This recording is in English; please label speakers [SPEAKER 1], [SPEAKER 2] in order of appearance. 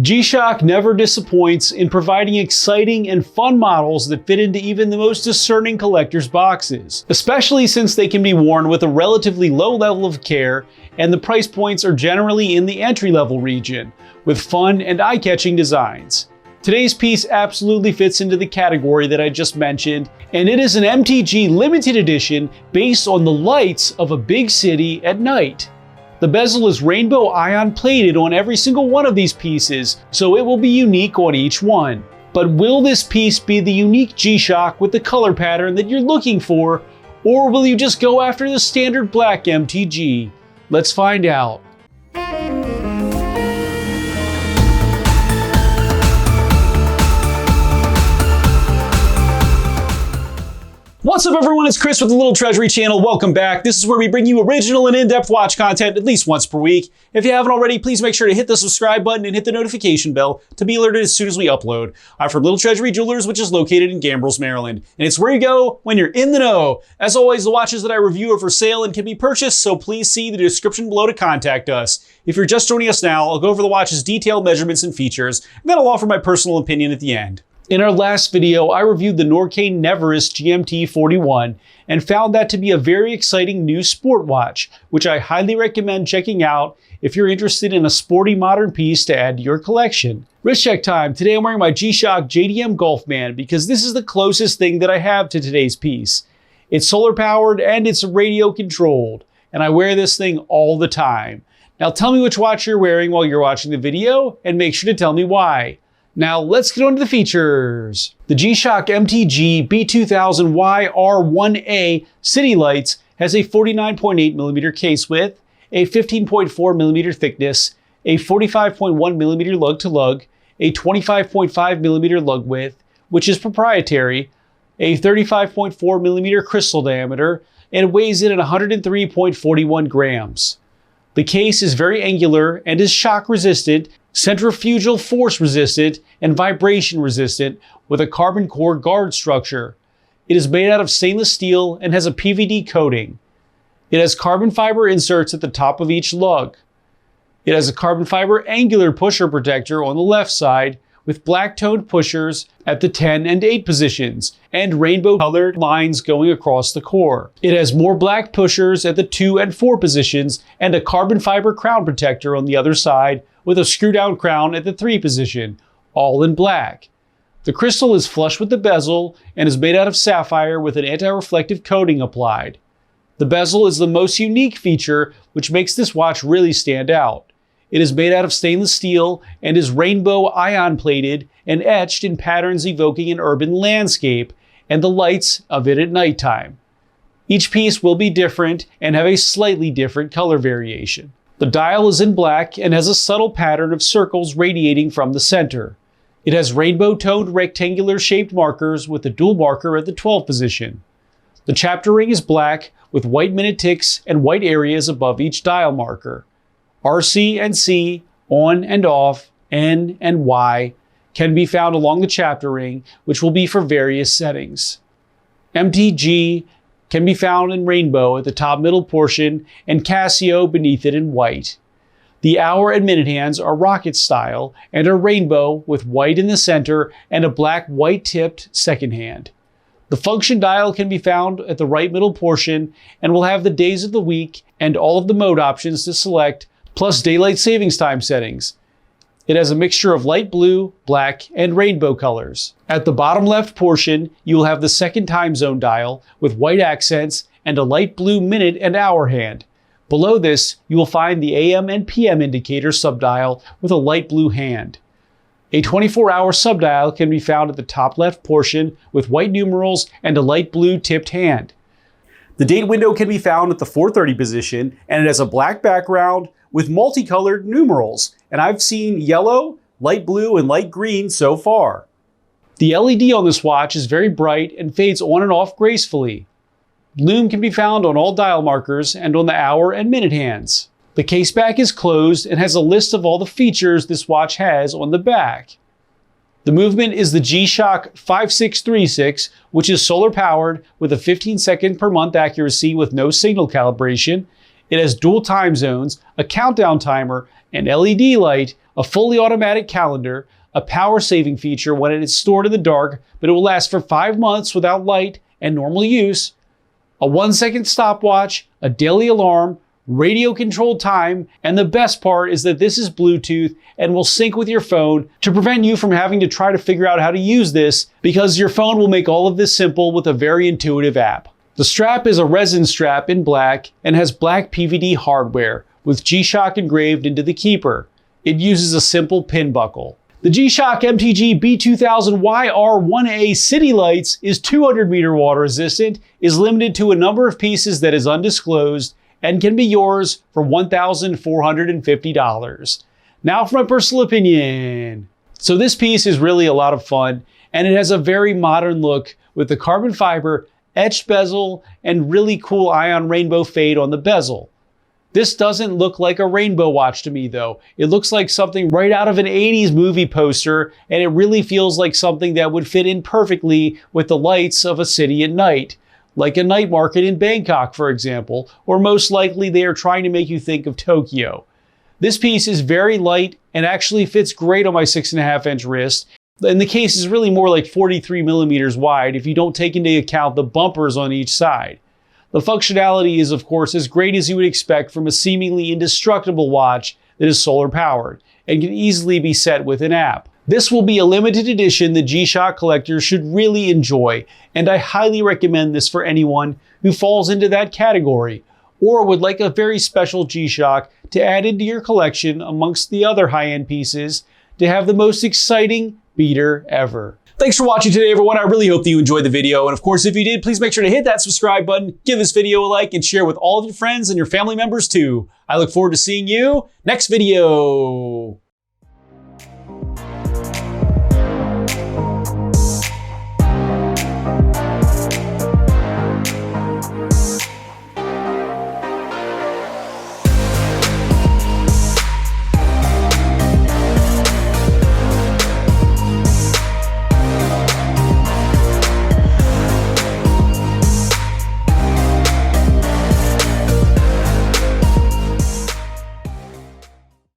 [SPEAKER 1] G-Shock never disappoints in providing exciting and fun models that fit into even the most discerning collector's boxes, especially since they can be worn with a relatively low level of care and the price points are generally in the entry-level region, with fun and eye-catching designs. Today's piece absolutely fits into the category that I just mentioned, and it is an MTG limited edition based on the lights of a big city at night. The bezel is rainbow ion plated on every single one of these pieces, so it will be unique on each one. But will this piece be the unique G-Shock with the color pattern that you're looking for, or will you just go after the standard black MTG? Let's find out. What's up everyone, it's Chris with the Little Treasury channel. Welcome back. This is where we bring you original and in-depth watch content at least once per week. If you haven't already, please make sure to hit the subscribe button and hit the notification bell to be alerted as soon as we upload. I'm from Little Treasury Jewelers, which is located in Gambrills, Maryland. And it's where you go when you're in the know. As always, the watches that I review are for sale and can be purchased, so please see the description below to contact us. If you're just joining us now, I'll go over the watch's detailed measurements and features, and then I'll offer my personal opinion at the end. In our last video, I reviewed the Norqain Neverest GMT41 and found that to be a very exciting new sport watch, which I highly recommend checking out if you're interested in a sporty modern piece to add to your collection. Wrist check time. Today I'm wearing my G-Shock JDM Golfman because this is the closest thing that I have to today's piece. It's solar powered and it's radio controlled, and I wear this thing all the time. Now tell me which watch you're wearing while you're watching the video and make sure to tell me why. Now let's get on to the features. The G-Shock MTG-B2000YR1A City Lights has a 49.8mm case width, a 15.4mm thickness, a 45.1mm lug to lug, a 25.5mm lug width, which is proprietary, a 35.4mm crystal diameter, and weighs in at 103.41 grams. The case is very angular and is shock resistant, centrifugal force resistant, and vibration resistant with a carbon core guard structure. It is made out of stainless steel and has a PVD coating. It has carbon fiber inserts at the top of each lug. It has a carbon fiber angular pusher protector on the left side with black toned pushers at the 10 and 8 positions and rainbow colored lines going across the core. It has more black pushers at the 2 and 4 positions and a carbon fiber crown protector on the other side with a screw down crown at the 3 position, all in black. The crystal is flush with the bezel and is made out of sapphire with an anti-reflective coating applied. The bezel is the most unique feature, which makes this watch really stand out. It is made out of stainless steel and is rainbow ion plated and etched in patterns evoking an urban landscape and the lights of it at nighttime. Each piece will be different and have a slightly different color variation. The dial is in black and has a subtle pattern of circles radiating from the center. It has rainbow-toned rectangular-shaped markers with a dual marker at the 12 position. The chapter ring is black with white minute ticks and white areas above each dial marker. RC and C, on and off, N and Y can be found along the chapter ring, which will be for various settings. MTG can be found in rainbow at the top middle portion and Casio beneath it in white. The hour and minute hands are rocket style and are rainbow with white in the center and a black white tipped second hand. The function dial can be found at the right middle portion and will have the days of the week and all of the mode options to select, plus daylight savings time settings. It has a mixture of light blue, black, and rainbow colors. At the bottom left portion, you will have the second time zone dial with white accents and a light blue minute and hour hand. Below this, you will find the AM and PM indicator subdial with a light blue hand. A 24-hour subdial can be found at the top left portion with white numerals and a light blue tipped hand. The date window can be found at the 4:30 position and it has a black background with multicolored numerals, and I've seen yellow, light blue, and light green so far. The LED on this watch is very bright and fades on and off gracefully. Lume can be found on all dial markers and on the hour and minute hands. The case back is closed and has a list of all the features this watch has on the back. The movement is the G-Shock 5636, which is solar powered with a 15 second per month accuracy with no signal calibration. It has dual time zones, a countdown timer, an LED light, a fully automatic calendar, a power saving feature when it is stored in the dark, but it will last for 5 months without light and normal use, a 1-second stopwatch, a daily alarm, radio controlled time, and the best part is that this is Bluetooth and will sync with your phone to prevent you from having to try to figure out how to use this, because your phone will make all of this simple with a very intuitive app. The strap is a resin strap in black and has black PVD hardware with G-Shock engraved into the keeper. It uses a simple pin buckle. The G-Shock MTG-B2000YR1A City Lights is 200 meter water resistant, is limited to a number of pieces that is undisclosed, and can be yours for $1,450. Now for my personal opinion. So this piece is really a lot of fun, and it has a very modern look with the carbon fiber, etched bezel, and really cool ion rainbow fade on the bezel. This doesn't look like a rainbow watch to me though. It looks like something right out of an 80s movie poster, and it really feels like something that would fit in perfectly with the lights of a city at night, like a night market in Bangkok, for example, or most likely they are trying to make you think of Tokyo. This piece is very light and actually fits great on my 6.5-inch wrist, and the case is really more like 43 millimeters wide if you don't take into account the bumpers on each side. The functionality is, of course, as great as you would expect from a seemingly indestructible watch that is solar powered and can easily be set with an app. This will be a limited edition that G-Shock collectors should really enjoy, and I highly recommend this for anyone who falls into that category or would like a very special G-Shock to add into your collection amongst the other high-end pieces to have the most exciting beater ever. Thanks for watching today, everyone. I really hope that you enjoyed the video. And of course, if you did, please make sure to hit that subscribe button, give this video a like, and share with all of your friends and your family members too. I look forward to seeing you next video.